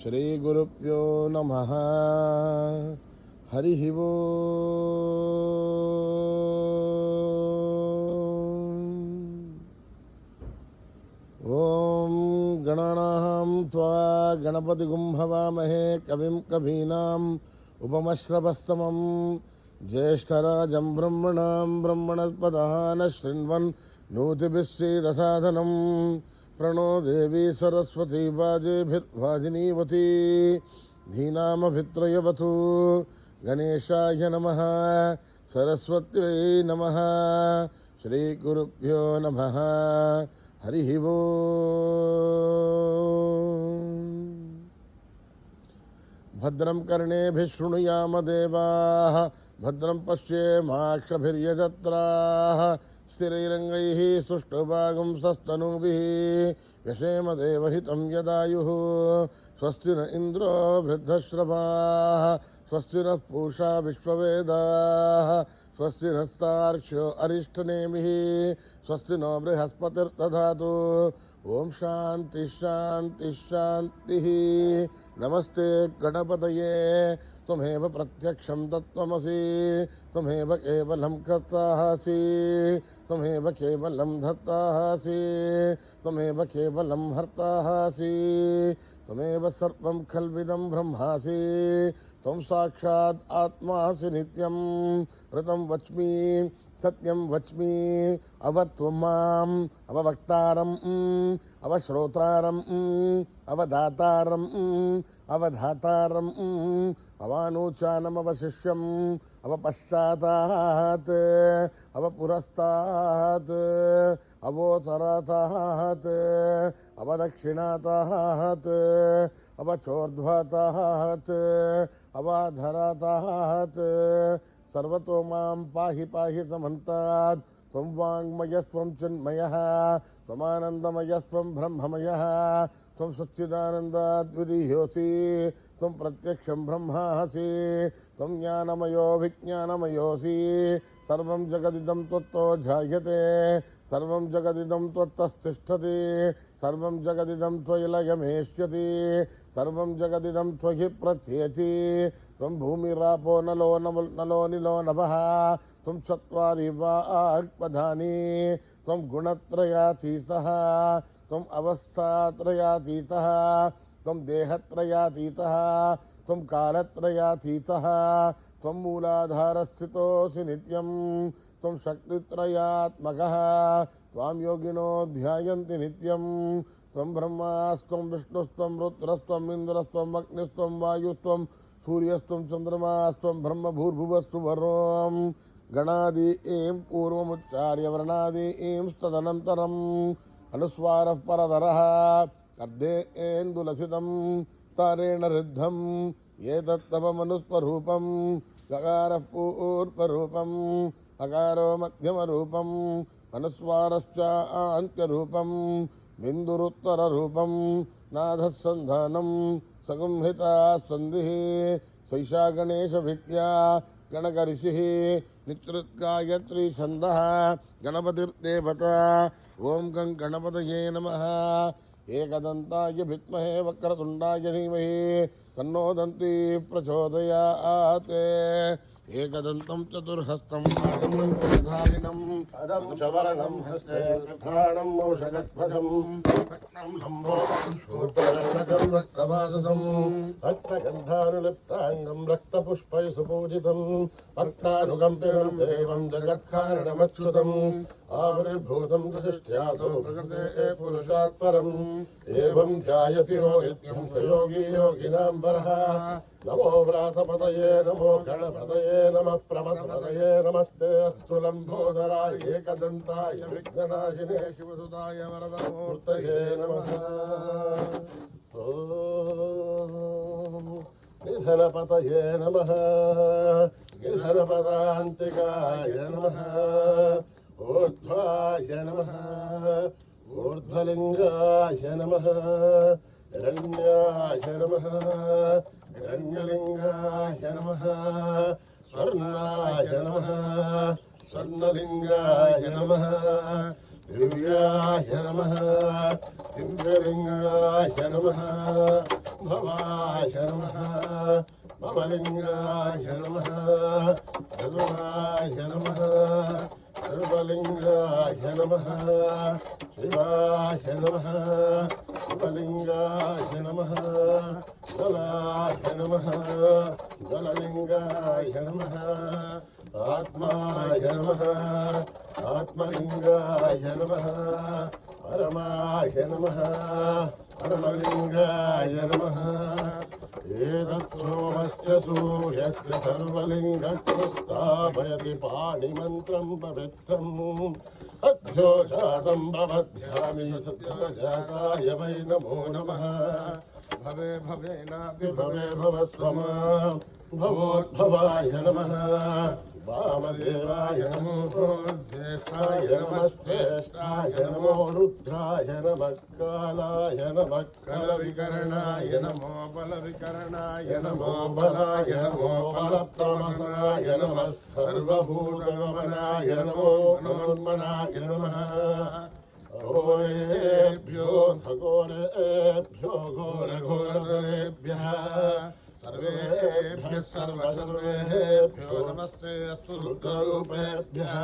శ్రీ గురుభ్యో నమః. హరి ఓం గణానాం త్వా గణపతిగుం హవామహే కవిం కవీనాం ఉపమశ్రవస్తమం జ్యేష్ఠరాజం బ్రహ్మణాం బ్రహ్మణస్పదాన శృణ్వన్ నూతిభిస్సీదసాదనం ప్రణో దేవీ సరస్వతీ వాజేభిర్వాజినీవతి ధీనామభిత్రయవతు. గణేశాయ నమః, సరస్వత్యై నమః. శ్రీ గురుభ్యో నమః. హరి ఓం. భద్రం కర్ణేభిః శృణుయామ దేవాః, భద్రం పశ్యేమాక్షభిర్యజత్రాః. స్థిరైరంగైః సుష్ఠువాగుంసస్తనూభిः వ్యశేమ దేవహితం యదాయుః. స్వస్తి న ఇంద్రో వృద్ధశ్రవాः, స్వస్తి నః పూషా విశ్వవేదాः, స్వస్తి నస్తార్క్ష్యో అరిష్టనేమిః, స్వస్తి నో బృహస్పతిర్దధాతు. ఓం శాంతి శాంతి శాంతి. నమస్తే గణపతయే త్వమేవ ప్రత్యక్షం తత్వమసి, త్వమేవ కేవలం కర్తాసి, త్వమేవ కేవలం ధర్తాసి, త్వమేవ కేవలం హర్తాసి, త్వమేవ సర్వం ఖల్విదం బ్రహ్మాసి. త్వం సాక్షాత్ ఆత్మాసి నిత్యం. ఋతం వచ్మి సత్యం వచ్మి. అవత్వం మాం అవవక్తారం అవశ్రోతారం అవదాతారం అవధాతారం అవానూచానమవశిష్యం అవపశ్చాతాత్ అవపురస్తాత్ అవోత్తరాతాత్ అవదక్షిణాతాత్ అవచోర్ధ్వతాత్ అవాధరాతాత్. సర్వతో మాం పాహి పాహి సమంతాత్. త్వం వాంగ్మయస్త్వం చిన్మయః, త్వమానందమయస్త్వం బ్రహ్మమయః, త్వం సచ్చిదానందాద్వితీయోసి, త్వం ప్రత్యక్షం బ్రహ్మాసి, త్వం జ్ఞానమయో విజ్ఞానమయోసి. సర్వం జగదిదం త్వత్తో జాయతే, సర్వం జగదిదం త్వత్తస్థిష్టతి, సర్వం జగదిదం త్వయి లయమేష్యతి, సర్వం జగదిదం త్వయి ప్రత్యేతి. త్వం భూమిరాపో నలో నిలో నభః, త్వం చత్వారి వాక్పదాని, త్వం గుణత్రయాతీతః, త్వం అవస్థాత్రయాతీతః, త్వం దేహత్రయాతీతః, త్వం కాలత్రయాతీతః, త్వం మూలాధారస్థితోసి నిత్యం. త్వం శక్తిత్రయాత్మకః, త్వాం యోగినో ధ్యాయంతి నిత్యం. త్వం బ్రహ్మాస్త్వం విష్ణుస్త్వం రుద్రస్త్వం ఇంద్రస్త్వం అగ్నిస్త్వం వాయుస్త్వం సూర్యస్త్వం చంద్రమాస్త్వం బ్రహ్మ భూర్భువస్సు వరోం. గణాది ఏం పూర్వముచ్చార్య వర్ణాది ఏం తదనంతరం అనుస్వారః పరధరః అర్ధే ఏందులసితం తారేణ రుద్ధం. ఏతత్తవ మనుస్వరూపం గకారః పూర్వరూపం అకారో మధ్యమరూపం అనుస్వారశ్చాంత్యరూపం బిందురుత్తరరూపం నాథః సంధానం సగుంహితా సంధిః. సైషా గణేశ విద్యా గణకర్షిః నిత్యుత్గాయత్రీ ఛందః గణపతిర్దేవత. ఓం గం గణపతయే నమః. ఏకదంతాయ విద్మహే వక్రతుండాయ ధీమహి తన్నో దంతి ప్రచోదయాత్. ఏకదంతం చతుర్హస్తం ధారిణం శవరణం హస్తే ఘ్రాణం మౌషగధ్వజం రత్నం లంబోదరం శూర్పదర్శకం రక్తవాససం రక్తగంధానులిప్తాంగం రక్తపుష్పై సుపూజితం భక్తానుకంపితం దేవం జగత్కారణమచ్యుతం ఆవిర్భూతం ప్రతిష్ఠ్యాతో ప్రకృతే పురుషాత్ పరం. ఏవం ధ్యాయతి నిత్యం సయోగి యోగినాం వరః. నమో వ్రాతపతయే నమో గణపతయే నమః ప్రమథపతయే నమస్తే అస్తు లంబోదరాయ ఏకదంతాయ విఘ్ననాశినే శివసుతాయ వరదమూర్తయే నమః. ఓం నిధనపతయే నమః నిధనపదాంతికాయ నమః. ఊర్ధ్వాయ నమః ఊర్ధ్వలింగాయ నమః. హిరణ్యాయ నమః హిరణ్యలింగాయ నమః. స్వర్ణాయ నమః స్వర్ణలింగాయ నమః. दिव्याय नमः दिव्यलिंगाय नमः भवाय नमः भवलिंगाय नमः सर्वाय नमः सर्वलिंगाय नमः शिवाय नमः शिवलिंगाय नमः जलाय नमः जललिंगाय नमः आत्माय नमः आत्मलिंगाय नमः परमाय नमः परमलिंगाय नमः एतत् सोमस्य सूर्यस्य सर्वलिङ्गत्वं स्थापयति पाणिमन्त्रं पवित्रम् अध्योजातं प्रबध्यामि सत्यजाताय वै नमो नमः भवे भवेनाति भवे भवस्वमा भवोद्भवाय नमः वामदेवाय नमो ज्येष्ठाय नमः श्रेष्ठाय नमो रुद्राय नमः कालाय नमः कलविकरणाय नमो बलविकरणाय नमो बलाय नमो बलप्रमथनाय नमः सर्वभूतगमनाय नमो नमोन्मनाय नमः घोरेभ्यो घोरेभ्यो घोरघोरधरेभ्यः सर्वेभ्यः सर्वेभ्यो नमस्ते अस्तु रुद्ररूपेभ्यः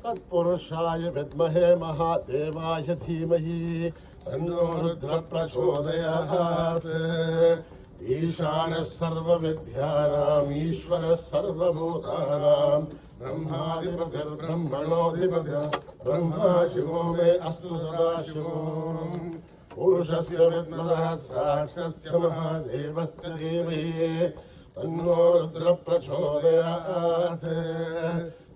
तत्पुरुषाय विद्महे महादेवाय धीमहि तन्नो रुद्रः प्रचोदयात् ईशानः सर्वविद्यानाम् ईश्वरः सर्वभूतानां ब्रह्माधिपतिर्ब्रह्मणोऽधिपतिः ब्रह्मा शिवो मे अस्तु सदाशिवो पुरुषस्य विद्मः साक्षस्य महादेवस्य धीमहि तन्नो रुद्रः प्रचोदयात्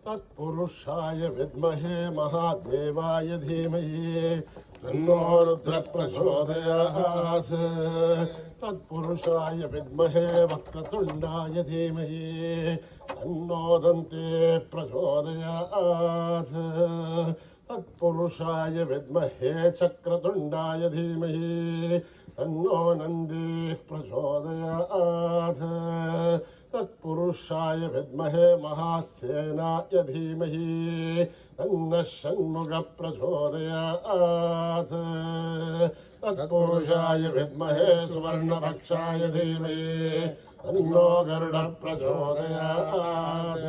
तत्पुरुषाय विद्महे महादेवाय धीमहि तन्नो रुद्रः प्रचोदयात् तत्पुरुषाय विद्महे वक्रतुण्डाय धीमहि तन्नो दन्ते प्रचोदयात् तत्पुरुषाय विद्महे चक्रतुण्डाय धीमहि तन्नो नन्दिः प्रचोदयात् तत्पुरुषाय विद्महे महासेनाय धीमहि तन्नः षण्मुखः प्रचोदयात् तत्पुरुषाय विद्महे सुवर्णपक्षाय धीमहि तन्नो गरुडः प्रचोदयात्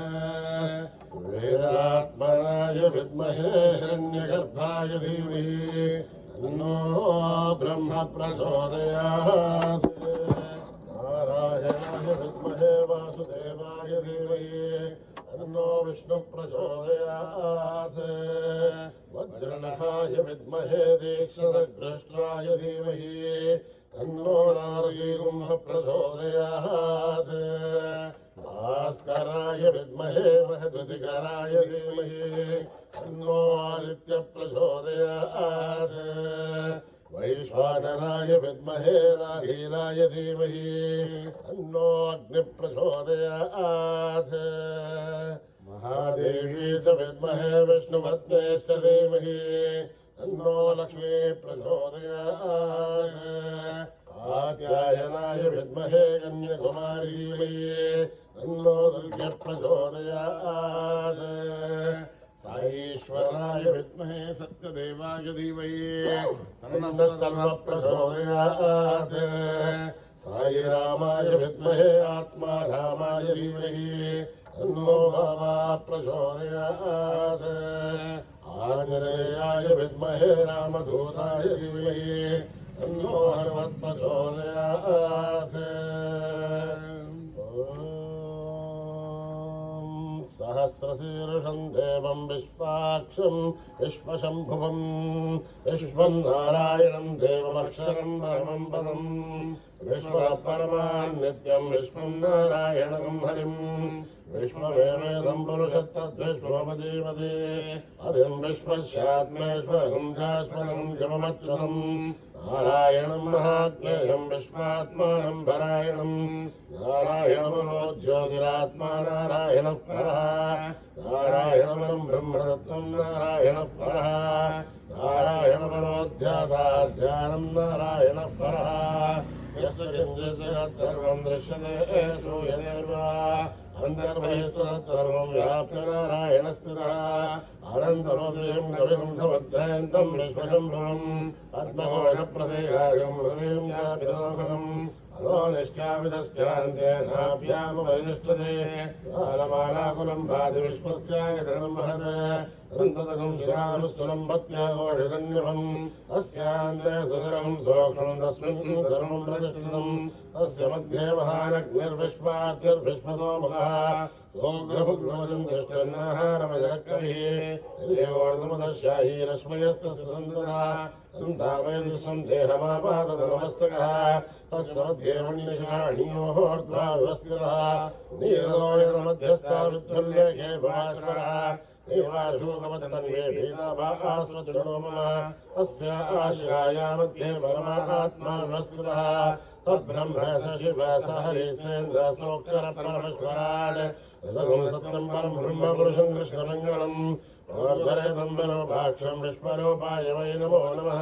वेदात्मनाय विद्महे हिरण्यगर्भाय धीमहि तन्नो ब्रह्म प्रचोदयात् नारायणाय विद्महे वासुदेवाय धीमहि तन्नो विष्णुः प्रचोदयात् वज्रनखाय विद्महे तीक्ष्णदग्रष्ट्राय धीमहि तन्नो नारसीकुम्भः प्रचोदयात् भास्कराय विद्महे महद्युतिकराय धीमहि तन्नो आदित्यः प्रचोदयात् वैश्वानराय विद्महे नागीराय धीमहि तन्नो अग्निः प्रचोदयात् महादेवी च विद्महे विष्णुपत्न्यश्च धीमहि तन्नो लक्ष्मी प्रचोदयात् कात्यायनाय विद्महे कन्याकुमारी धीमहि तन्नो दुर्गे प्रचोदयात् साईश्वराय विद्महे सत्यदेवाय धीमहि तन्नः सर्वः प्रचोदयात् साईरामाय विद्महे आत्मारामाय धीमहि तन्नो भामा प्रचोदयात् आञ्जनेयाय विद्महे रामदूताय धीमहि तन्नो हनुमत् प्रचोदयात् सहस्रशीर्षं देवं विश्वाक्षं विश्वशम्भुवं विश्वं नारायणं देवमक्षरं परमं पदं विश्वः परमान् नित्यं विश्वं नारायणं हरिं विश्वमेवेदं पुरुषत्तद्विश्वमजीवति अधिं विश्वस्यात्मेश्वरं चास्मनं जममच्युतं नारायणं महाज्ञेयं विश्वात्मानं परायणं नारायणमनो ज्योतिरात्मा नारायणः परः नारायणमनं ब्रह्मतत्त्वं नारायणः परः नारायणमनोध्याताध्यानं नारायणः परः यस्य किञ्चित् जगत् सर्वं दृश्यते श्रूयते वा अन्तर्बहिस्तत्सर्वं व्याप्य नारायणस्थितः अनन्तमव्ययं कविं समुद्रयन्तं विश्वशम्भुवम् पद्मकोशप्रदेकायं हृदयं व्यापितोऽखिलम् अधोनिष्ठाविदस्यान्ते नाभ्यामुपरितिष्ठते कालमालाकुलं भाति विश्वस्यायतनं महत् सन्ततकं शिरामस्तुलं भक्त्याघोषसन्निभम् अस्यान्ते सुसरं सोक्षं तस्मिन् सर्वं प्रतिष्ठितम् अस्य मध्ये महानग्निर्विश्वार्थिर्विश्वतो मुखः सोऽग्रभुग्रवजं तिष्ठन्नाहारमजरकविः देवोर्धमदशाही रश्मयस्तस्य सन्ततः सन्तापयति सन्देहमापादनमस्तकः तस्य मध्ये मण्यशाणीयोर्ध्वाविवस्थितः नीरदोयमध्यस्था विद्युल्लेखे भास्करः देवाशोकवत्तन्वे भीताभास्वज्जनो मम अस्य आश्राया मध्ये परमात्मा विवस्थितः तद्ब्रह्म स शिव स हरिसेन्द्रसोऽक्षरपरमेश्वराट् सर्वं सत्यं परं ब्रह्मपुरुषं कृष्णमङ्गलम् भाक्षं विश्वरूपाय वै नमो नमः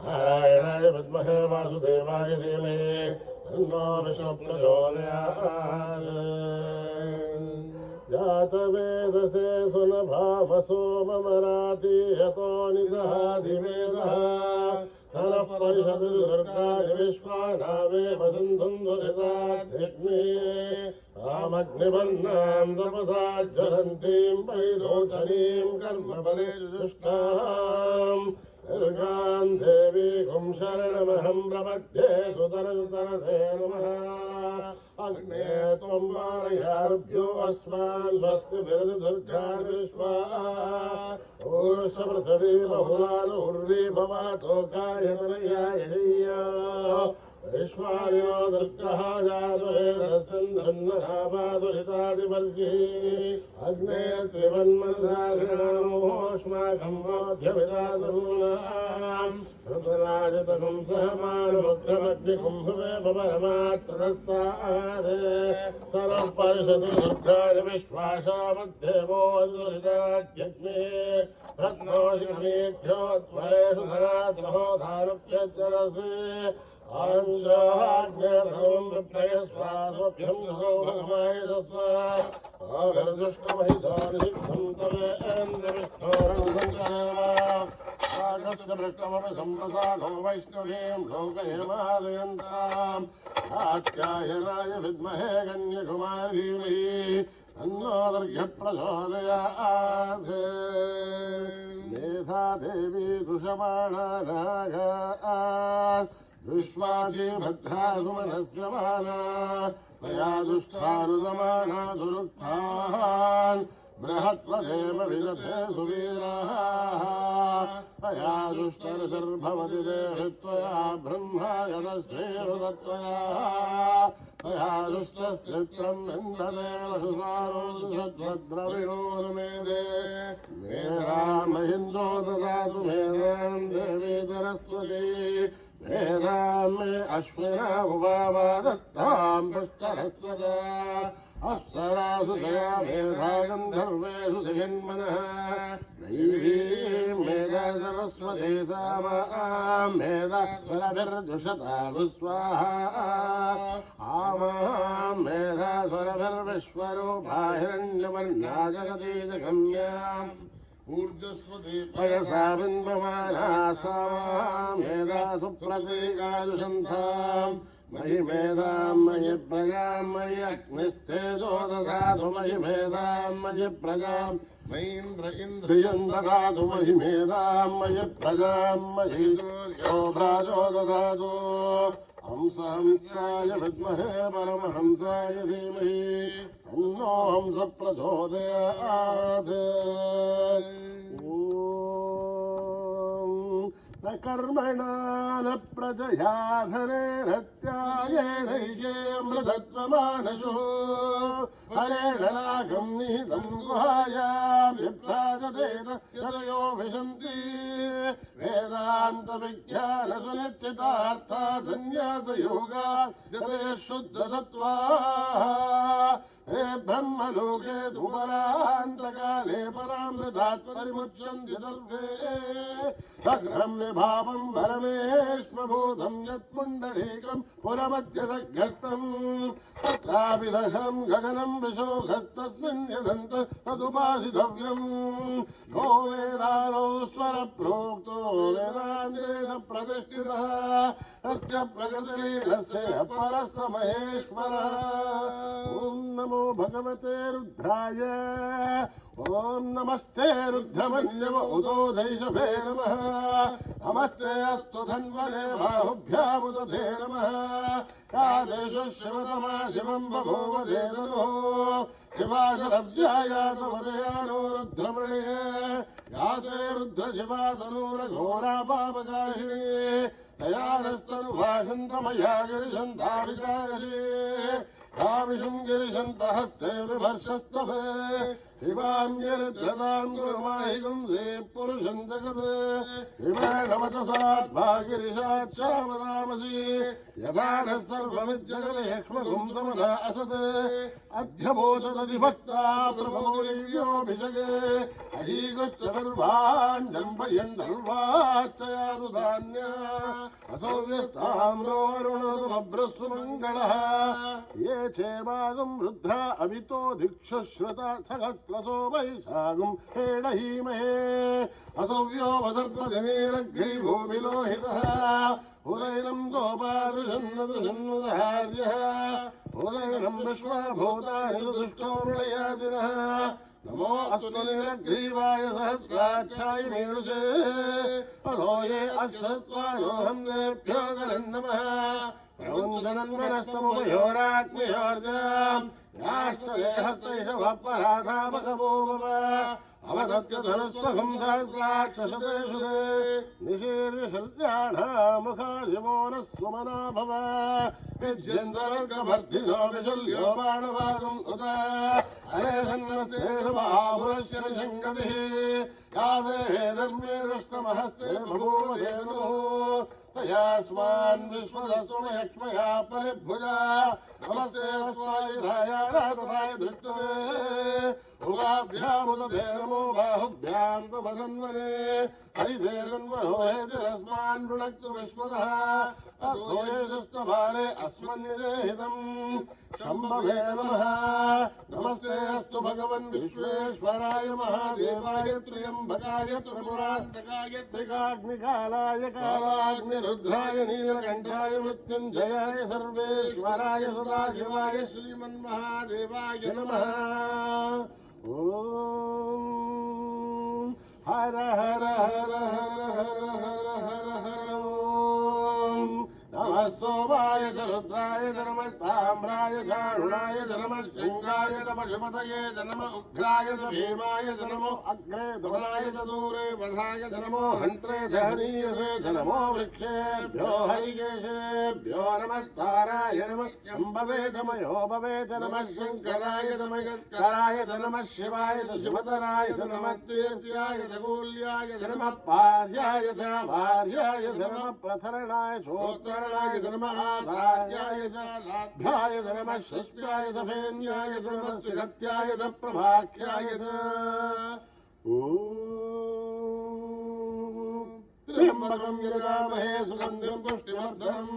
नारायणाय विद्महे वासुदेवाय धीमहि तन्नो विष्णुः प्रचोदयात् जातवेदसे सुनभावसो ममराति यतो निदहाधिवेदः सनः परिषदुर्गाय विश्वानावे वसन्तुं दुरिताध्यग्ने आमग्निवर्णां तपसा ज्वलन्तीं वैरोचनीं कर्मफले दुष्टाम् दुर्गां देवीं शरणमहं प्रपद्ये सुतरतरते नमः अग्ने त्वं वारयाभ्यो अस्मान् स्वस्ति विरद दुर्गा विश्वा ओष पृथिवी बहुलानुर्वी भवातोकायतनयाय विश्वार्यो दुर्गः जातवेदस्सन्धन्नरापादुरितादिवर्षिः अग्ने त्रिवन्मनसा गृणामोऽस्माकं बोध्यविदातरूणाम् ऋतराजतकं सहमानमुग्रमग्निकुम्भवे पपरमात्तदस्तात् सरः परिषदु दुर्गानि विश्वासामद्देवो दुरिताद्यग्ने रत्नोषिमेभ्यो त्वरेषु धराद्रहो धारप्यचरसे आंशाज्ञाधर्मं विप्रयस्वास्वभ्यं दशो भगवाय तस्मादुष्टमहितानिषिद्धं तवेन्द्रविष्णोरनुसञ्चारस्य पृष्ठमपि सम्प्रसादो वैष्णवीं लोकहेमादयन्ताम् कात्यायनाय विद्महे कन्याकुमारी धीमहि तन्नो दुर्गः प्रचोदयात् मेधा देवी दृशमाणा नागात् विश्वासी भद्रा सुमनस्य माना तया दुष्टानुदमाना दुरुक्तान् बृहत्वदेव विदधे सुवीराः तया दुष्टर्षर्भवति देहि त्वया ब्रह्मा यदश्रीरुदत्वया तया दुष्टस्त्रित्रं विन्दते वसुसारोद्भद्रविणोर्मेदे मेधामहिन्द्रो ददातु मेधां देवी सरस्वती वेदां मे अश्विना उपावादत्तां पुष्करस्वदा अप्सरासु दया मेधा गन्धर्वेषु जगन्मनः दैवीं मेधा सरस्वती सामां मेधा स्वरभिर्दुषता स्वाहा आमां मेधा स्वरभिर्विश्वरूपा हिरण्यवर्णा जगती जगम्याम् ऊर्जस्वती पयसा बिन्वमाना सा मेधा सुप्रतीकायुषन्ताम् मयि मेधां मयि प्रजां मयि अग्निस्तेजो ददातु मयि मेधां मयि प्रजां मयीन्द्र इन्द्रियं ददातु मयि मेधां मयि प्रजां मयि योभाजो ददातु हंसाय विद्महे परमहंसाय धीमहि तन्नो हंस प्रचोदयात् न कर्मणा न प्रजया धनेरत्यायेनैकेऽमृतत्वमानशो फलेन नाकं निहितं गुहायां विभ्राजतेन यतयो विशन्ति वेदान्तविज्ञानसुनिश्चितार्था सन्न्यासयोगा यते शुद्धसत्त्वाः हे ब्रह्मलोके धुपरान्तकाले परामृतात् परिमुच्यन्ति सर्वे सग्रम्य भावं परमेश्वभूतं यत्पुण्डरीकं पुरमध्यसग्रस्तम् तत्रापि दशरं गगनं विशोखस्तस्मिन् यदन्त तदुपासितव्यम् यो वेदादौ स्वरप्रोक्तो वेदान्तेन प्रतिष्ठितः तस्य प्रकृतिलीनस्य परः स महेश्वरः ॐ नमो भगवते रुद्राय ॐ नमस्ते रुद्रमन्यव उतो दैशभे नमः नमस्ते अस्तु धन्वने बाहुभ्यामुदधे नमः या देशो शिवतमा शिवं बभूव देदनो शिवाशरव्यायातमदयानो रुद्रमणे या ते रुद्रशिवा तनूरघोरापापकारिणी तयानस्तनुभाषन्तमया गिरिशन्ताविचारशी याविषुं गिरिशन्तहस्ते विभर्षस्तभे शिवां गिरिद्रतां गुरुमाहिगुंसे पुरुषं जगत् शिवेणवचसाद्भागिरिशाच्छामदामसि यदा नः सर्वमिज्जगदेक्ष्मगुं समदा असत् अध्यमोचदधिभक्ता प्रभोदिव्योऽभिषगे अहीगुश्चतुर्भान् जम्बयन्दर्वाच्चयातु धान्या असौ व्यस्ताम्रो वरुणोऽभ्रस्सु मङ्गलः ये चेवागुं रुद्रा अवितो दिक्षुश्रुता सहस्रसो वैशागुं हेडहीमहे असव्यो वसर्पदिनीलग्रीवो विलोहितः उदयनं गोपारुषन्नदृशन्नुदहार्यः उदयनं विश्वभूतानि दुष्टो मृळयादिनः नमो अस्तु नीलग्रीवाय सहस्राक्षाय मीळुषे अधो ये अश्वत्वायोऽहं देभ्यो गरन्नमः प्रवन्दनन्वनस्तमुभयोराग्नियोर्जनाम् याश्च देहस्तैषवपराधामकवो मम अवदत्य धनुस्वहं सहस्राक्षशतेषु ते निशीर्य शल्याढामुखा शिवो नः स्वमना भव विद्यन्तर्गभर्धिनो विशल्यो बाणवागुम् उत अनेधन्नस्तेषु महापुरस्य निषङ्गतिः या देहे धर्मे दृष्टमहस्ते बभूव धेनुः तयास्मान् विश्वदस्तुमयक्ष्मया परिभुजा नमस्ते स्वायुधाय दृष्टवे उगाभ्यामुदधे नमो बाहुभ्यां तपसन्वने हरिभेदन्वनो हेतिरस्मान् वृणक्तु विश्वतः अधोयस्तभाले अस्मन्निदेहितम् शम्भवे नमः नमस्ते अस्तु भगवन् विश्वेश्वराय महादेवाय त्र्यम्बकाय त्रिपुरान्तकाय त्रिकाग्निकालाय कालाग्निरुद्राय नीलकण्ठाय मृत्युञ्जयाय सर्वेश्वराय सदाशिवाय श्रीमन्महादेवाय नमः ॐ हर हर हर हर हर हर हर हर ॐ नमः सोमाय च रुद्राय च नमः ताम्राय च अरुणाय च नमः शृङ्गाय च पशुपतये च नमः उग्राय च भीमाय च नमो अग्रे धवलाय च दूरे वधाय च नमो हन्त्रे च हनीयसे च नमो वृक्षेभ्यो हरिकेशेभ्यो नमस्ताराय नमः शम्भवे च मयो भवे च नमः शङ्कराय च मयस्कराय च नमः शिवाय च शिवतराय च नमः तीर्थ्याय च कूल्याय च नमः पार्याय च भार्याय च नमः प्रथरणाय चोत्तराय च नमः आधार्याय च लाभ्याय च नमः षष्ट्याय च फेन्याय च नमः सुगत्याय च प्रभाख्याय च ॐ त्र्यम्बकं यजामहे सुगन्धिं पुष्टिवर्धनम्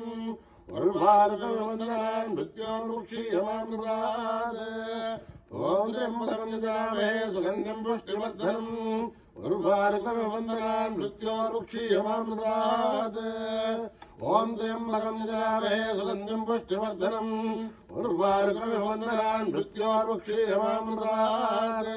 उर्वारुकमिव मृत्योर्मुक्षीयमामृतात् ॐ त्र्यम्बकं यजामहे सुगन्धिं पुष्टिवर्धनम् उर्वारुकमिव मृत्योर्मुक्षीयमामृतात् ॐ त्र्यम्बकं यजामहे सुगन्धिं पुष्टिवर्धनम् उर्वारुकमिव मृत्योर्मुक्षीयमामृतात्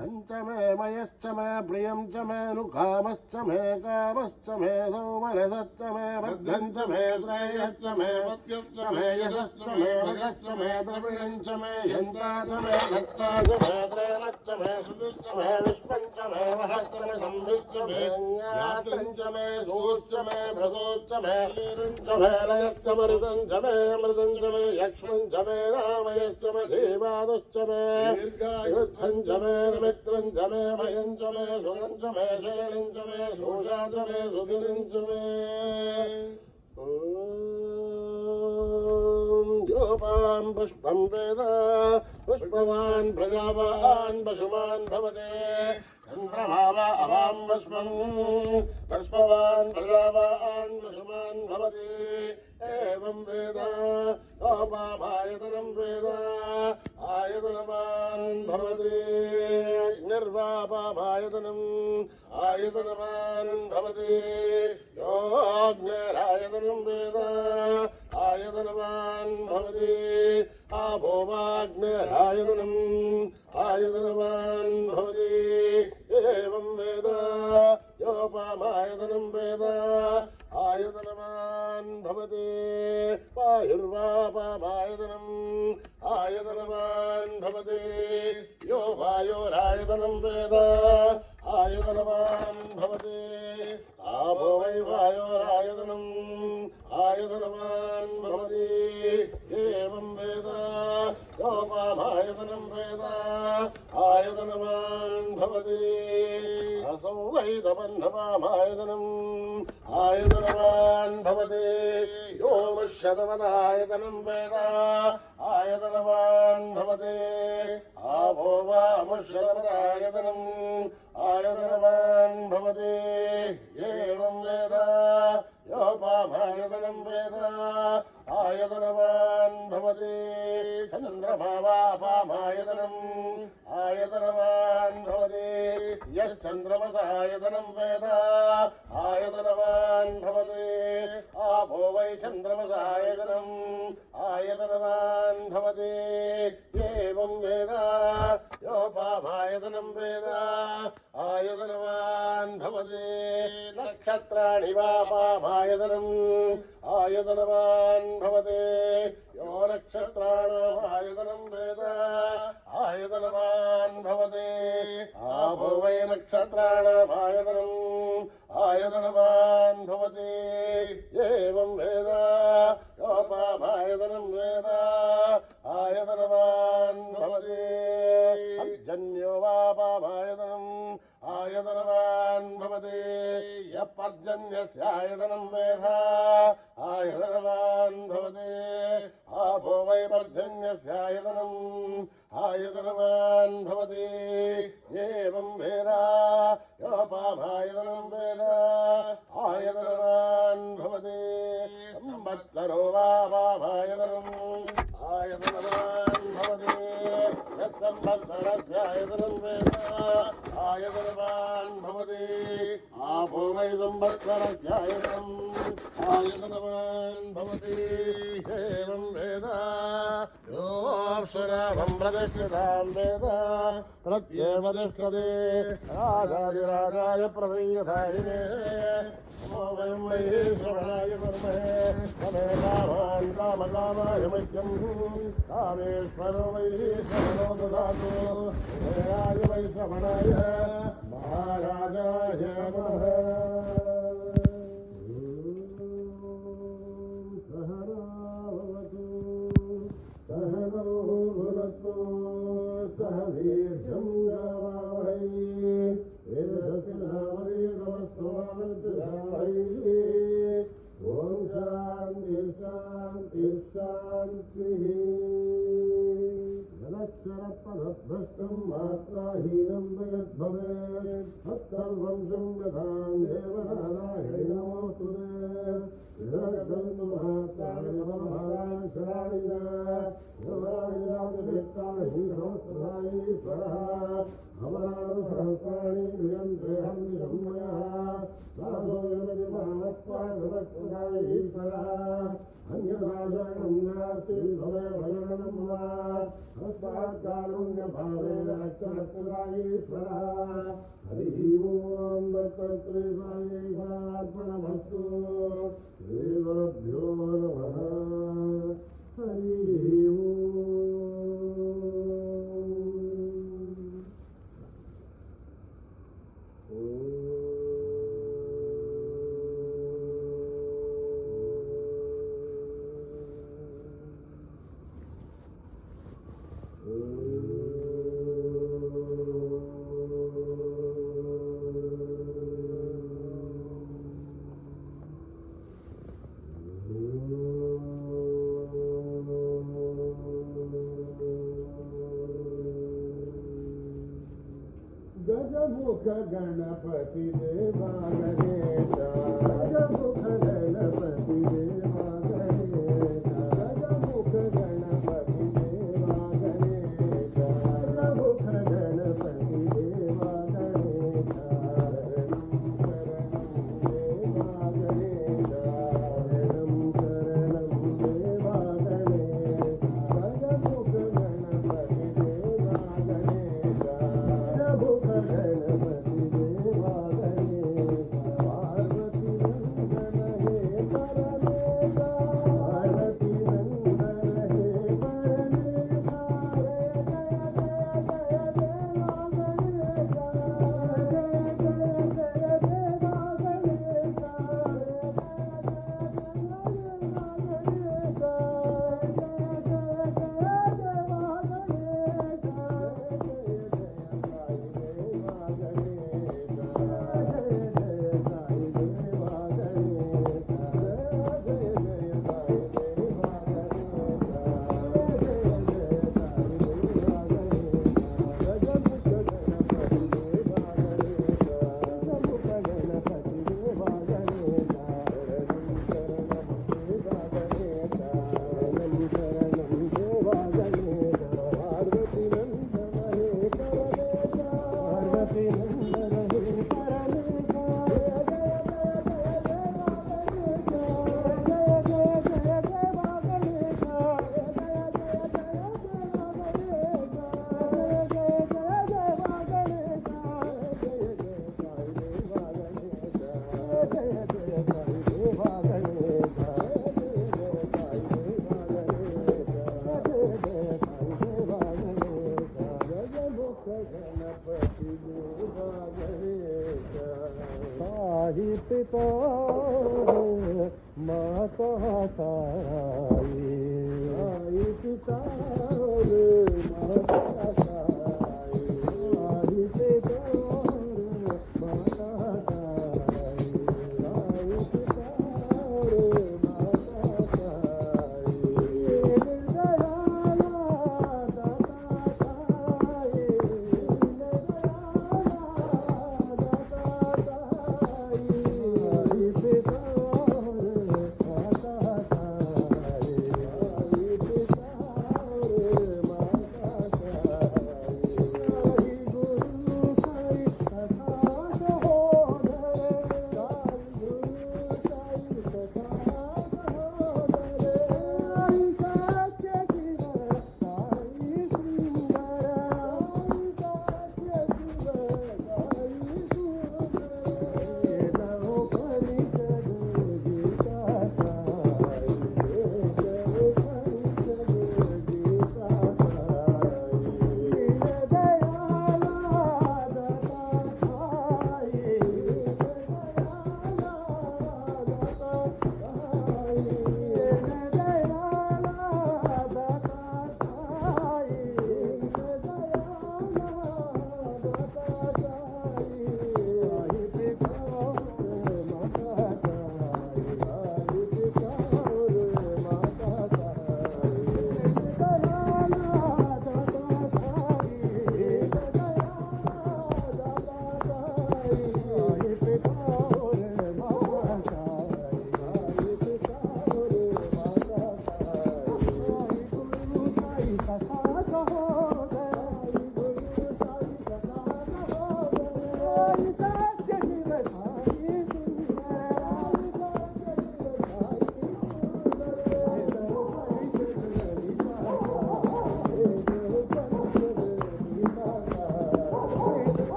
पञ्चमे मयश्च मे प्रियं च मे नुकामश्च मे कामश्च मे सौमनसश्च मे भद्रं च मे श्रेयश्च मे मत्यश्च मे यशश्च मे भगश्च मे द्रविणं च मे यन्ता च मे भक्ता च मे प्रेमश्च मे सुदुश्च मे विश्वं च मे महश्च मे संविश्च मे ज्ञात्रं च मे सूश्च मे भ्रसोश्च मे लीरं च मे लयश्च मरुतं च मे अमृतं च मे यक्ष्मं च मे रामयश्च मे देवादश्च मे दीर्घायुद्धं च मे मित्रं च मे भयं च मे सुगं च मे शरणं च मे शोषा च मे सुदिनं च मे योपां पुष्पं वेद पुष्पवान् प्रजावान् पशुमान् भवते चन्द्रभाव अवां पुष्पम् पुष्पवान् प्रजावान् पशुमान् भवति एवं वेद योपामायतनं वेद आयतनवान् भवति निर्वापामायतनम् आयतनवान् भवति योऽग्निरायतनं वेद आयतनवान् भवति आभोवाग्निरायतनम् आयतनवान् भवति एवं वेद योपामायतनं वेद आयतनवान् भवति वायुर्वापामायतनम् आयतनवान् भवति यो वायोरायतनं वेद आयतनवान् भवति आपो वै वायोरायतनम् आयतनवान् भवति एवं वेद योपामायतनं वेद आयतनवान् भवति असौ वै तपन्नवामायतनम् आयतनवान् भवति यो मुष्यतवदायतनं वेद आयतनवान् भवति आपो वा मुष्यतवदायतनम् आयतनवान् भवति एवं वेद योपामायतनं वेद आयतनवान् भवति चन्द्रभावापामायतनम् आयतनवान् भवति यश्चन्द्रमसायतनं वेद आयतनवान् भवति आपो वै चन्द्रमसायतनम् आयतनवान् भवति एवं वेद योपामायतनं वेद आयतनवान् भवति नक्षत्राणि वापामायतनम् आयतनवान् भवति यो नक्षत्राणामायतनं वेद आयतनवान् भवति आपो वै नक्षत्राणामायतनम् आयतनवान् भवति एवं वेद योपामायतनं वेद आयतनवान् भवति पर्जन्यो वापामायतनम् आयतनवान् भवति यः पर्जन्यस्यायतनं वेद आयतनवान् भवति आपो वै पर्जन्यस्यायतनम् आयतनवान् भवति एवं वेद योपामायतनं वेद आयतनवान् भवति संवत्सरो वापामायतनम् आयतनवान् भवति यत्संवत्सरस्यायतनं वेद आयतनवान् भवति आपो वै संवत्सरस्यायतनम् आयतनवान् भवति एवं वेद योऽप्सुराभं प्रतिष्ठितां वेद प्रत्येव तिष्ठति राजाधिराजाय प्रसीयतायिने नमो वयं वै श्रवणाय कुर्महे तमे कामान् कामकामाय मह्यं कामेश्वरो वै श्रवणो ददातु जयाय वै श्रवणाय महाराजाय नमः सहनो भुनक्तु सह वीर्यं करवावहै ॐ शान्तिः शान्तिः शान्तिः यदक्षरपदभ्रष्टं मात्राहीनं यद्भवेत् तत्सर्वं संयतां देवनारायणे नमोऽस्तु मात्राणि नमहाराक्षराणि ईश्वरः अमरानुसहस्राणि क्रियन्तेऽहं निशम्मयः ईश्वरः अन्यथा शरणं नास्ति भवेव शरणं वा तस्मात्कारुण्यभावेन रक्षरक्षदा ईश्वरः हरिः ओं दत्तश्रीसायीश्वरार्पणमस्तु श्रीगुरुभ्यो नमः हरिः गजमुख गणपति देवा गणेश गजमुख गणपति देवा गणेश गजमुख गणपति देवा गणेश गजमुख गणपति देवा गणेश साई पिता माता साई साई पिता माता साई साई पिता माता साई साई पिता माता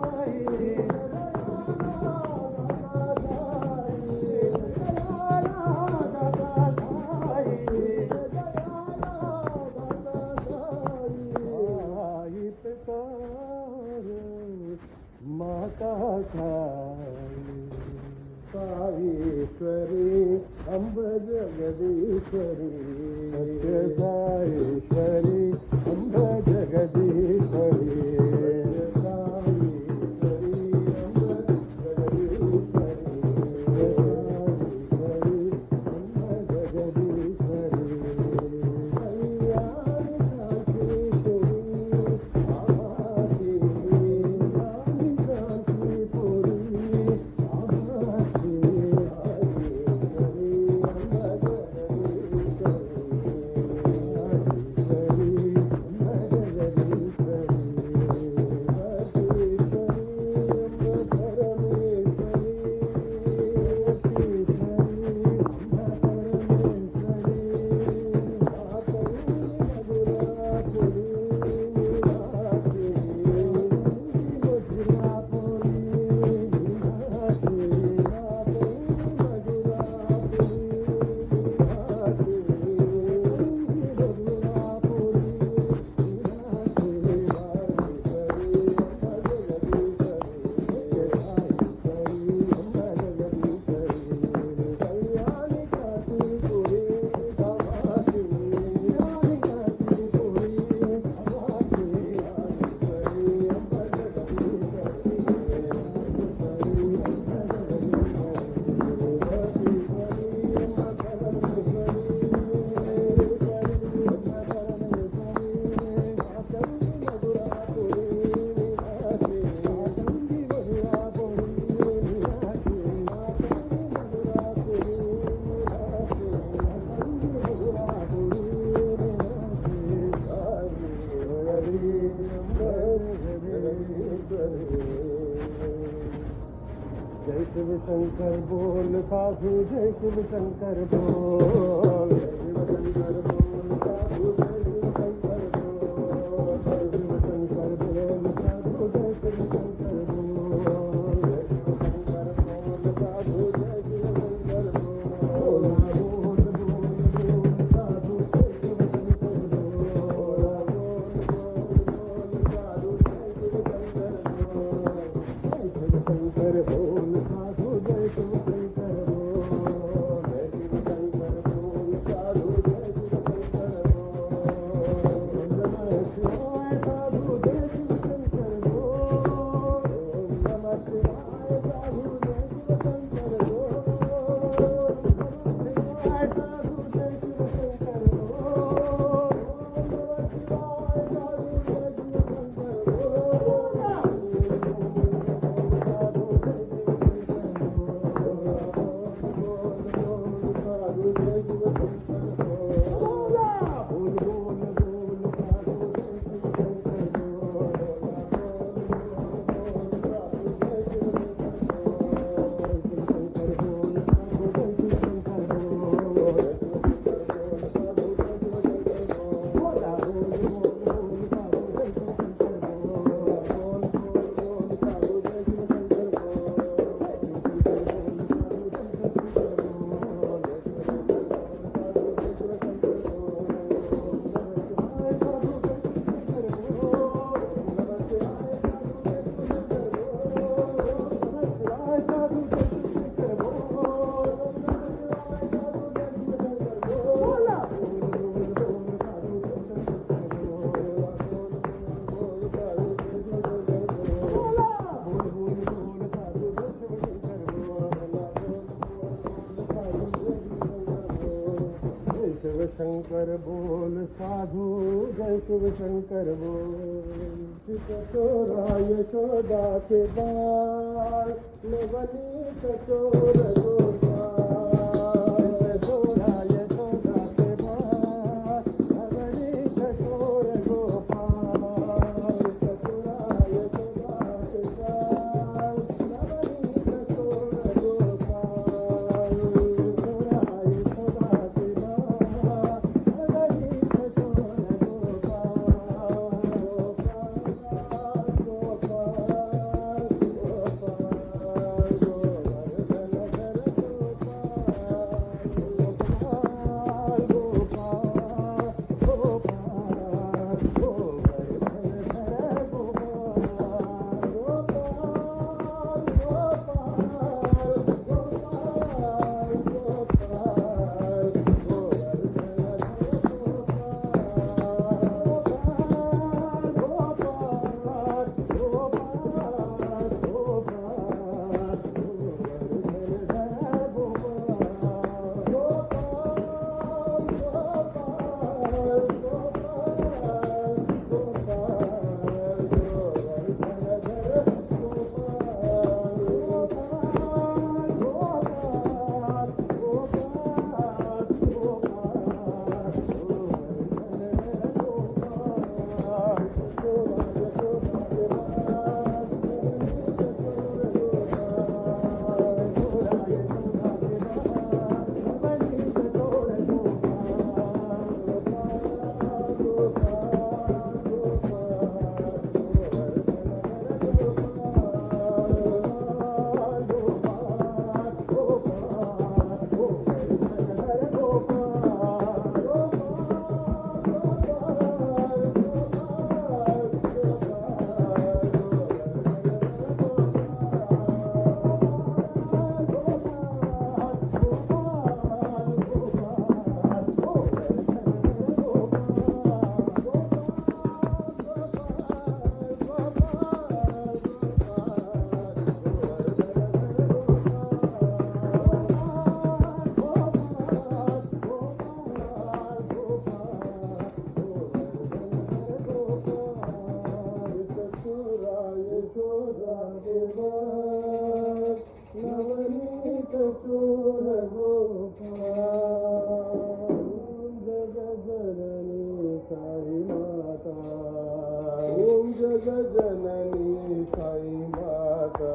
साई माता साईश्वरी अम्ब जगदीश्वरी साईश्वरी अम्ब जगदीश्वरी जय शिव शंकर बोल साधु जय शिव शंकर बोल शिव शंकर बोल साधु जय शिव शंकर बोल शिव शंकर बोल साधु जय शिव शंकर बोल शिव शंकर बोल साधु जय शिव शंकर बोल बोल बोल साधु जय शिव शंकर बोल साधु जय शिव शंकर बोल साधु जय शिव शंकर बोल जय शिव शंकर बोल साधु जय शिव शंकर बोल नमः शिवाय साधु जय शिव शंकर बोल नमः शिवाय साधु जय शिव शंकर बोल शिवाय साधु जय शिव शंकर बोल नमः शिवाय साधु जय शिव शंकर शिव शंकर बोल साधु जय शिव शंकर बोल चोरा यशोदा के बाल नवनी चोर गोपाल चोरा यशोदा के बाल नवनी चोर गोपाल चोरा यशोदा के बाल नवनी चोर गोपाल चोरा यशोदा के ओम जगज्जननी साई माता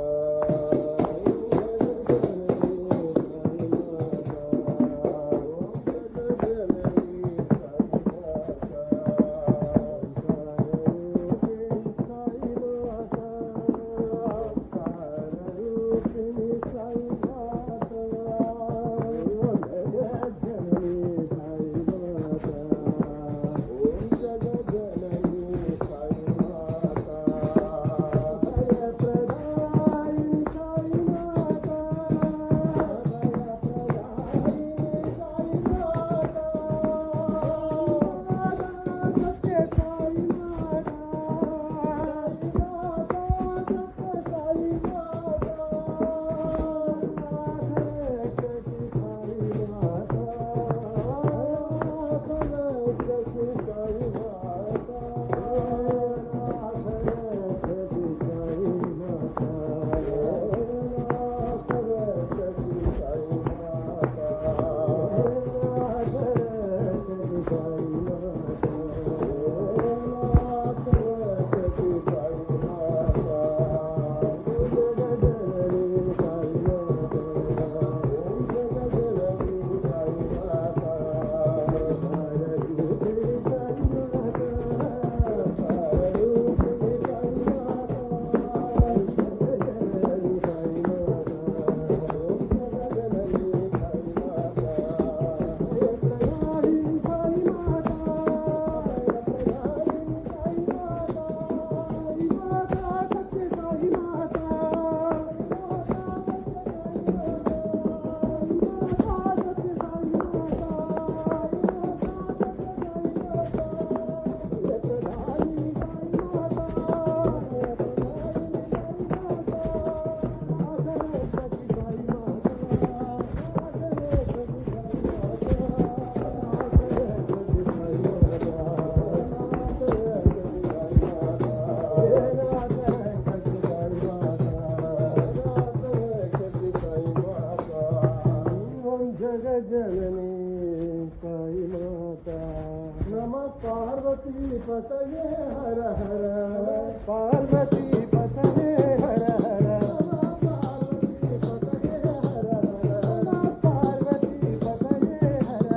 जननी साई माता नमः पार्वती पतये हर हर पार्वती पतये हर हर पार्वती पतये हर हर पार्वती पतये हर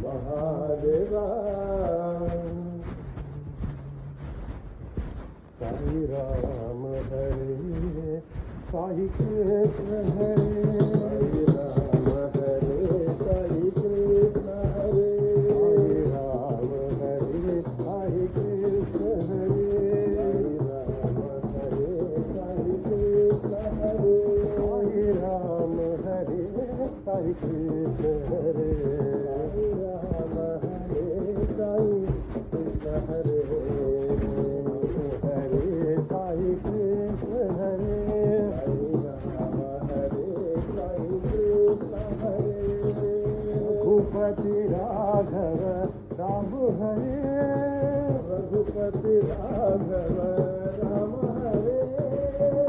महादेवा साई राम हरे साई कृष्ण हरे साई राम हरे साई कृष्ण हरे साई राम हरे साई कृष्ण हरे साई राम हरे साई कृष्ण हरे साई राम हरे Sai Krishna Hare Hare Sai Krishna Hare Rama Hare Sai Krishna Hare Ragupati Raghava Ram Hare Ragupati Raghava Ram Hare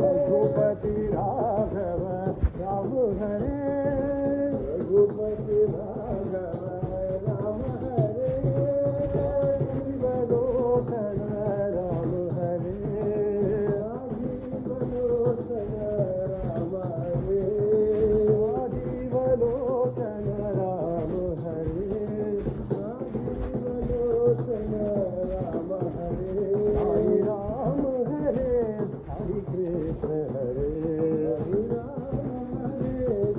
Ragupati Raghava Ram Hare Ragupati Raghava Ram Hare Jivalokana Ram Hare Jivalokana Ram Hare Jivalokana Ram Hare Jivalokana Ram Hare Sai Ram Hare Sai Krishna Hare Sai Ram Hare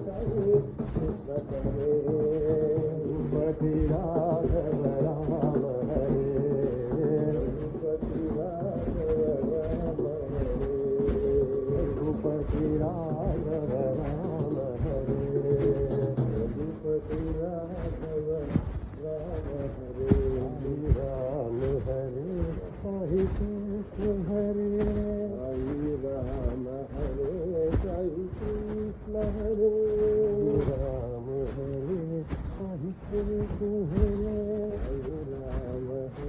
Sai Krishna Hare Ragupati Raghava Ram Hare Ragupati Raghava Ram Hare Ragupati Raghava Ram Hare Ragupati Raghava Ram Hare Ram Hare Sai Krishna Hare Sai Ram Hare Sai Krishna Hare Ram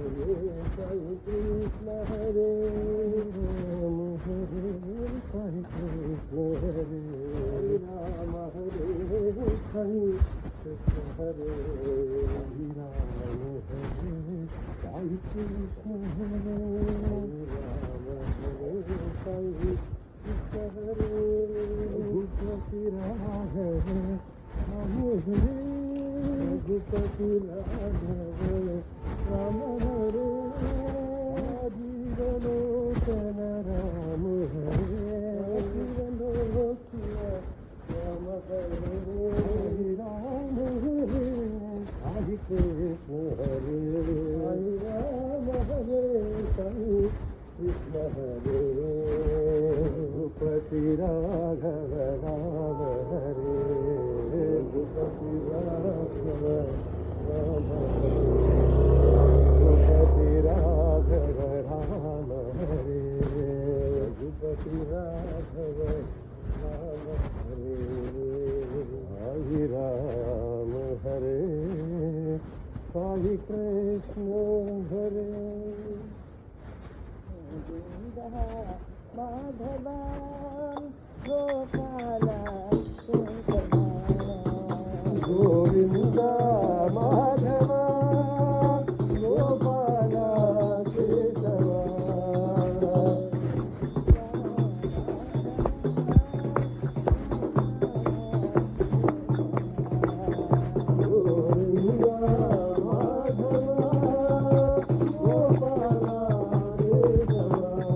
Hare Sai Krishna Hare Ram Hare Sai Krishna Hare Ram Hare Sai Krishna Hare Ram Hare Sai Krishna Hare Ram Hare Sai Krishna Hare Ragupati Raghava Ram Hare Ragupati Raghava Ram Hare Jivalokana Ram Hare Jivalokana Ram Hare Ram Hare Sai Krishna Hare Ram Hare Sai Krishna Hare Ragupati Raghava Ram Hare Ragupati Raghava Ram Hare Ragupati Raghava Ram Hare Ragupati Raghava Ram Hare Sai Ram Hare Sai Krishna Hare Madhava Gopala Govinda Madhava Gopala Keshava Govinda Madhava Gopala Keshava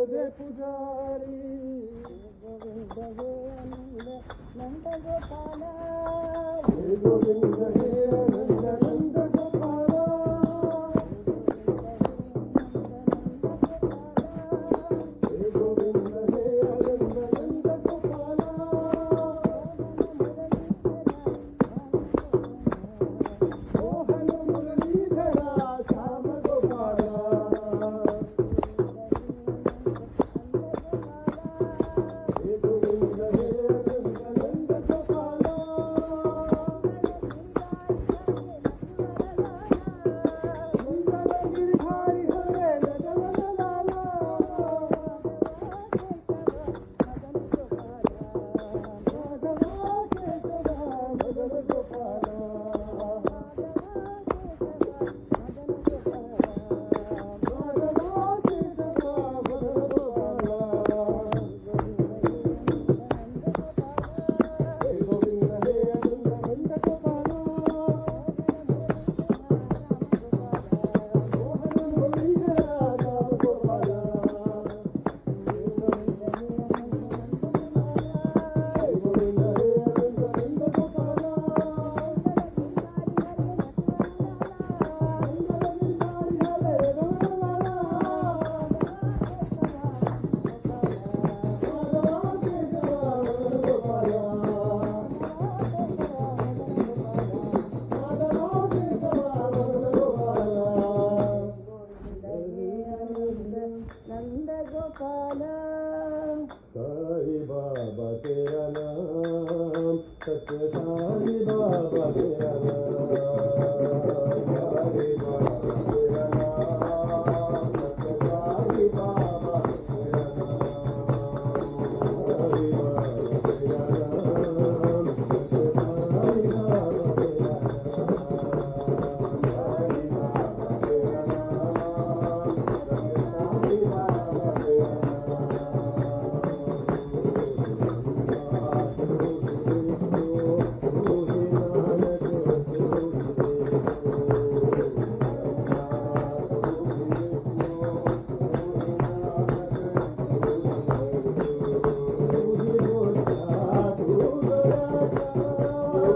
रे पुजारी गोविंद हे नंद गोपाला हे गोविंद हे नंद गोपाला हे गोविंद हे नंद गोपाला मोहन मुरलीधरा श्याम गोपाला हे गोविंद हे नंद गोपाला मंगल गिरिधारी हरे नंदन लाला माधवा केशवा मदन गोपाला माधवा केशवा मदन गोपाला हे गोविंद हे नंद गोपाला मोहन मुरलीधरा राम गोपाला हे गोविंद हे नंद गोपाला नंद गोपाला साई बाबा तेरा नाम सत्य साई बाबा तेरा नाम साई बाबा तेरा नाम सत्य साई बाबा तेरा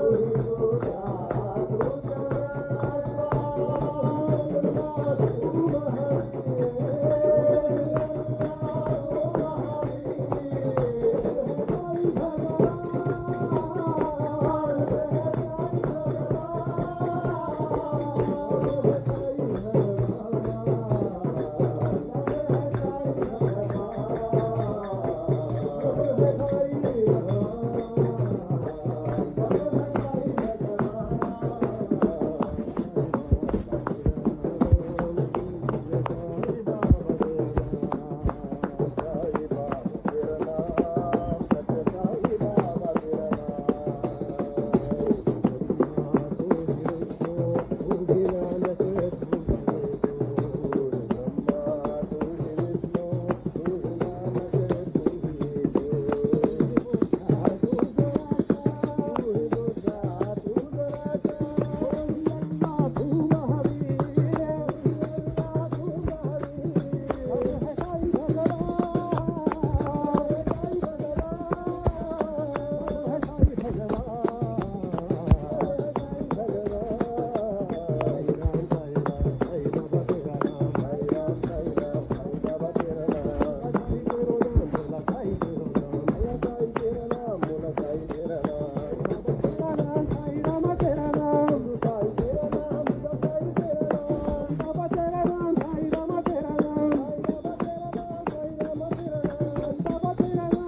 नाम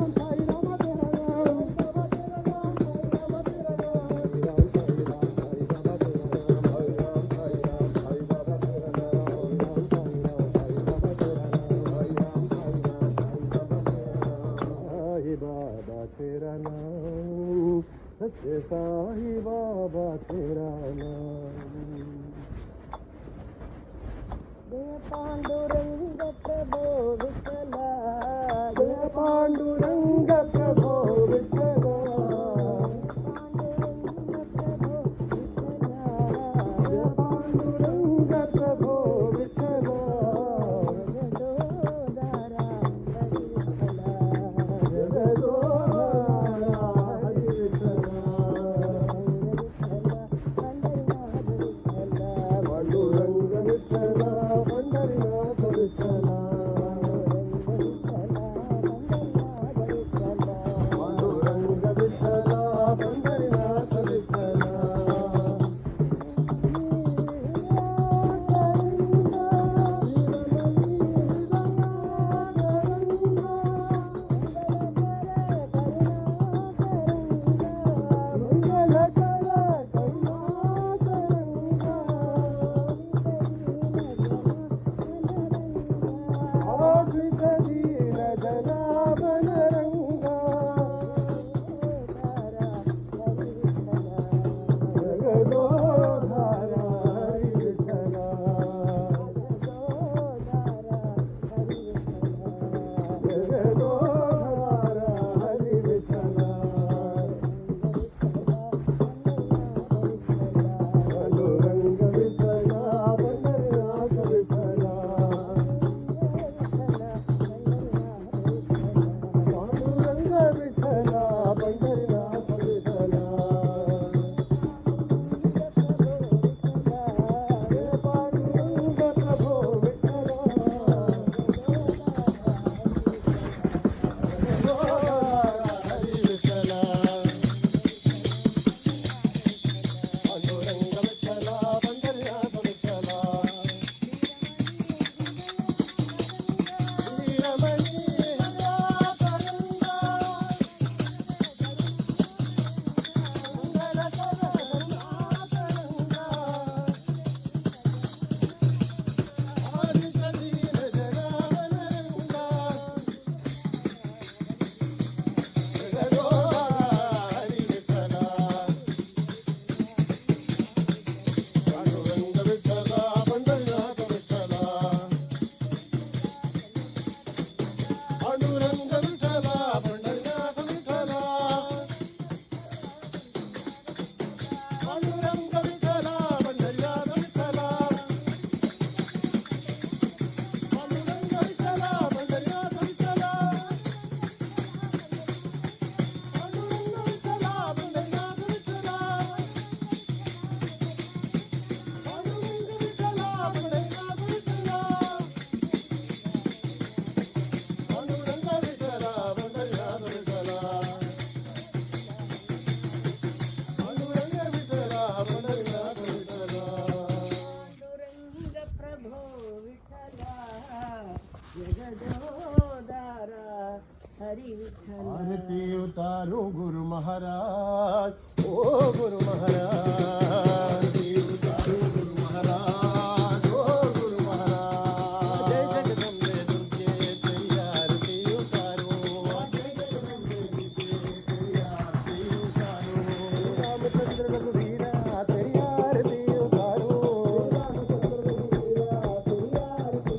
साई बाबा तेरा नाम सत्य साई बाबा तेरा तेरा नाम सच्चे साई बाबा तेरा नाम जय पांडुरंग प्रभो विठला जय पांडुरंग प्रभो विठला जय पांडुरंग प्रभो विठला विठ्ठला जगदोदारा हरी विठ्ठला आरती उतारो गुरु महाराज ओ गुरु महाराज आरती उतारो गुरु महाराज ओ गुरु महाराज जय जगदम्बे दुर्गे तेरी आरती उतारो जय जगदम्बे दुर्गे तेरी आरती उतारो रामचंद्र रघुवीरा तेरी आरती उतारो रामचंद्र रघुवीरा तेरी आरती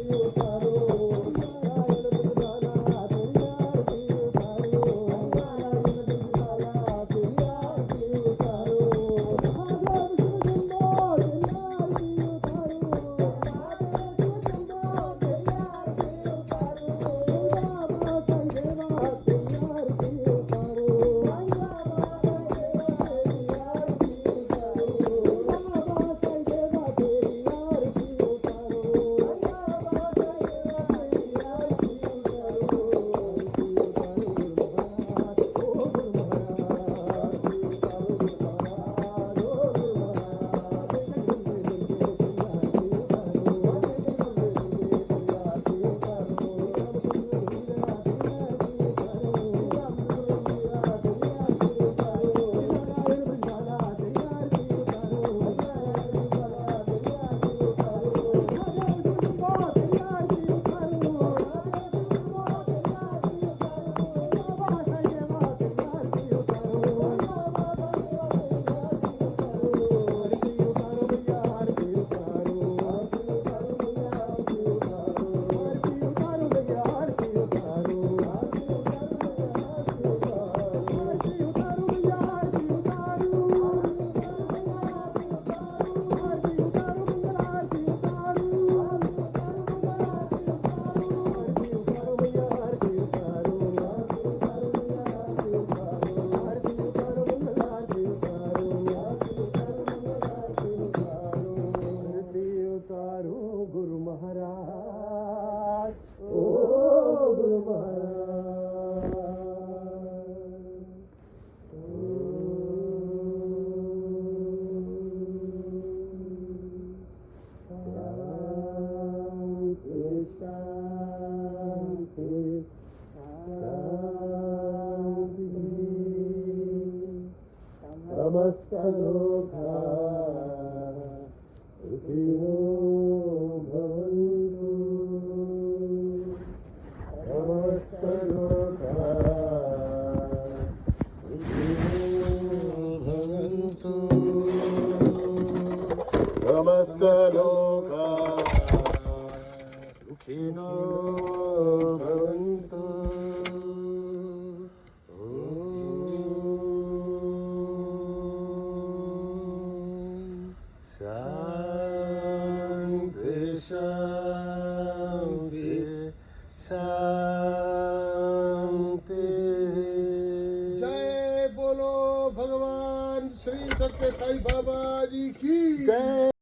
उतारो गुरु महाराज ओ गुरु समस्त लोका सुखिनो भवन्तु समस्त लोका सुखिनो भवन्तु समस्त लोका सुखिनो भवन्तु शांति शांति शांति। जय बोलो भगवान श्री सत्य साई बाबा जी की जय।